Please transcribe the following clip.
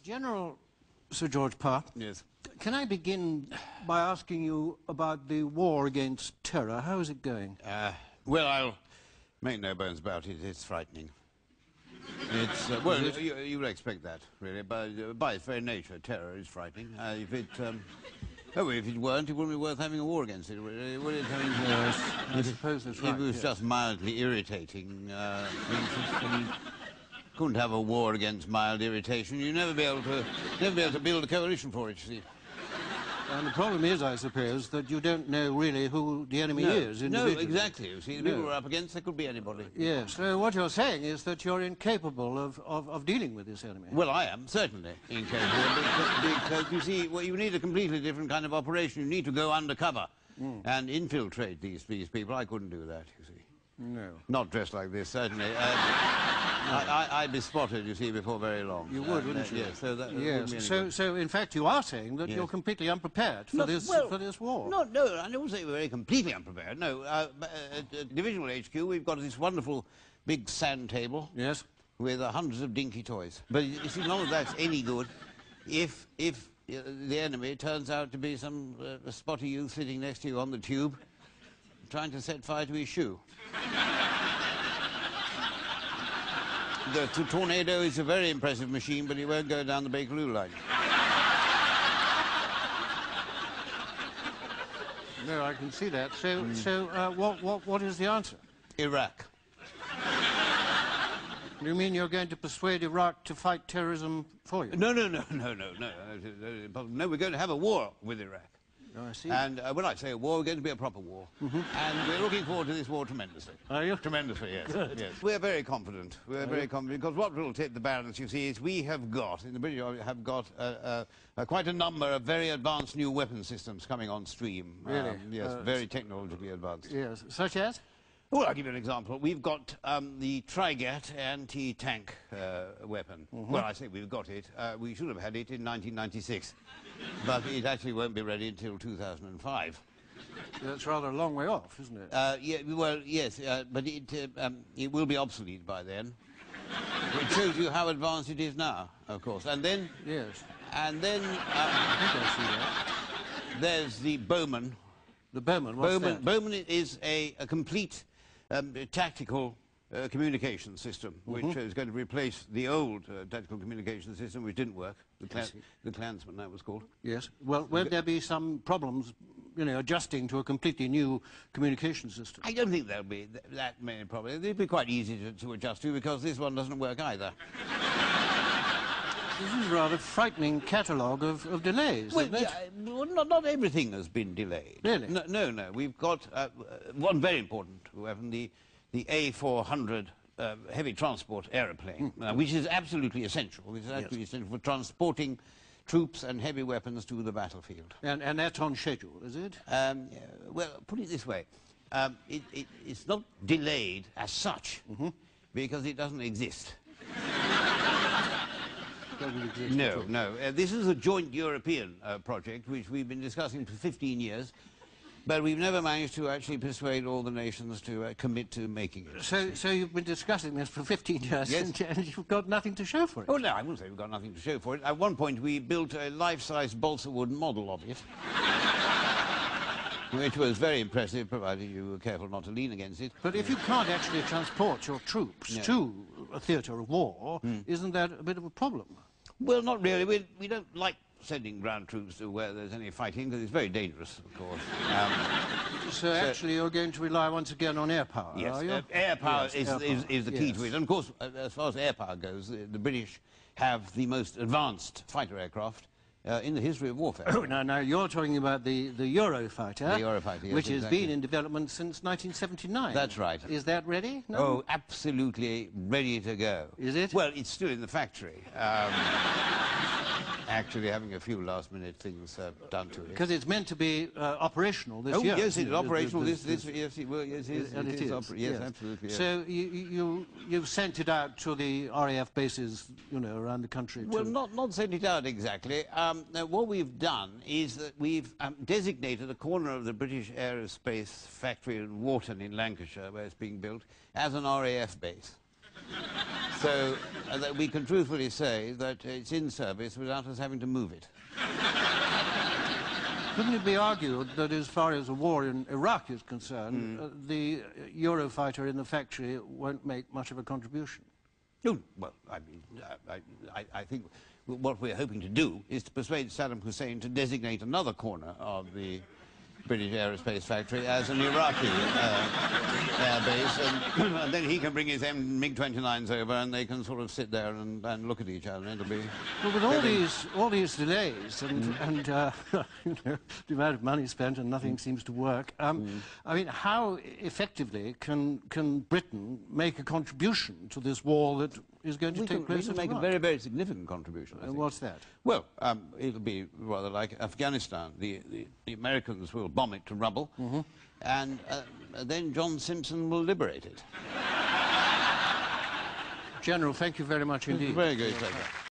General Sir George Parr. Yes. Can I begin by asking you about the war against terror? How is it going? Well, I'll make no bones about it. It's frightening. It's, well, you would expect that, really. By its very nature, terror is frightening. If it weren't, it wouldn't be worth having a war against it, really, would it? I mean, Yes, I suppose that's right. If it was just mildly irritating, you couldn't have a war against mild irritation. You'd never be able to build a coalition for it, you see. And the problem is, I suppose, that you don't know really who the enemy is. No, exactly. You see, the people we're up against, they could be anybody. Yes, so what you're saying is that you're incapable of dealing with this enemy. Well, I am, certainly incapable, because, you see, well, you need a completely different kind of operation. You need to go undercover and infiltrate these people. I couldn't do that, you see. No. Not dressed like this, certainly. I'd be spotted, you see, before very long. You would, wouldn't you? Yes, so that yes. So, in fact, you are saying that you're completely unprepared for this war. No, I don't say we're very completely unprepared. No, Divisional HQ, we've got this wonderful big sand table. Yes. With hundreds of dinky toys. But you see, none of that's any good if the enemy turns out to be some spotty youth sitting next to you on the tube trying to set fire to his shoe. The Tornado is a very impressive machine, but it won't go down the Bakerloo line. No, I can see that. So, what is the answer? Iraq. You mean you're going to persuade Iraq to fight terrorism for you? No, we're going to have a war with Iraq. Oh, I see. And when I say a war, we're going to be a proper war. And we're looking forward to this war tremendously. Are you? Tremendously, yes. Good. Yes. We're very confident. We're very confident, because what will tip the balance, you see, is we have got, in the British Army, have got quite a number of very advanced new weapon systems coming on stream. Really? Yes, very technologically advanced. Yes. Such as? Well, I'll give you an example. We've got the Trigat anti-tank weapon. Well, I say we've got it. We should have had it in 1996. But it actually won't be ready until 2005. That's rather a long way off, isn't it? Yeah, well, yes, but it will be obsolete by then. Which shows you how advanced it is now, of course. And then... Yes. And then... I think I see that. There's the Bowman. The Bowman, what's that? Bowman is a complete tactical communication system, which is going to replace the old tactical communication system, which didn't work, the Klansman, that was called. Yes. Well, won't there be some problems, you know, adjusting to a completely new communication system? I don't think there'll be that many problems. It'll be quite easy to adjust to, because this one doesn't work either. This is a rather frightening catalogue of delays, isn't it? Well, not everything has been delayed. Really? No. We've got one very important weapon, the A400 heavy transport aeroplane, which is absolutely essential. Which is absolutely essential for transporting troops and heavy weapons to the battlefield. And that's on schedule, is it? Well, put it this way. It's not delayed as such, because it doesn't exist. No. This is a joint European project, which we've been discussing for 15 years, but we've never managed to actually persuade all the nations to commit to making it. So you've been discussing this for 15 years, yes. and you've got nothing to show for it? Oh, no, I wouldn't say we've got nothing to show for it. At one point, we built a life-size balsa wood model of it, which was very impressive, provided you were careful not to lean against it. But if you can't actually transport your troops to a theatre of war, isn't that a bit of a problem? Well, not really. We don't like sending ground troops to where there's any fighting, because it's very dangerous, of course. So actually you're going to rely once again on air power, yes, are you? Air power is the key to it. And of course, as far as air power goes, the British have the most advanced fighter aircraft in the history of warfare. Oh, no, you're talking about the Eurofighter. The Eurofighter, yes, which has been in development since 1979. That's right. Is that ready? No? Oh, absolutely ready to go. Is it? Well, it's still in the factory. Actually having a few last-minute things done to it. Because it's meant to be operational this year. Oh, yes, it's operational yes, absolutely. Yes. So you've sent it out to the RAF bases, you know, around the country? Well, not sent it out exactly. What we've done is that we've designated a corner of the British Aerospace factory in Wharton in Lancashire, where it's being built, as an RAF base. So that we can truthfully say that it's in service without us having to move it. Couldn't it be argued that as far as the war in Iraq is concerned, the Eurofighter in the factory won't make much of a contribution? No, well, I mean, I think what we're hoping to do is to persuade Saddam Hussein to designate another corner of the British aerospace factory as an Iraqi air base, and then he can bring his MiG-29s over, and they can sort of sit there and look at each other, and it'll be... Well, with all these delays and you know, the amount of money spent and nothing seems to work, I mean, how effectively can Britain make a contribution to this war that is going to take place? We can make a very, very significant contribution, I think. What's that? Well, it'll be rather like Afghanistan. The Americans will bomb it to rubble, and then John Simpson will liberate it. General, thank you very much indeed. Very good pleasure.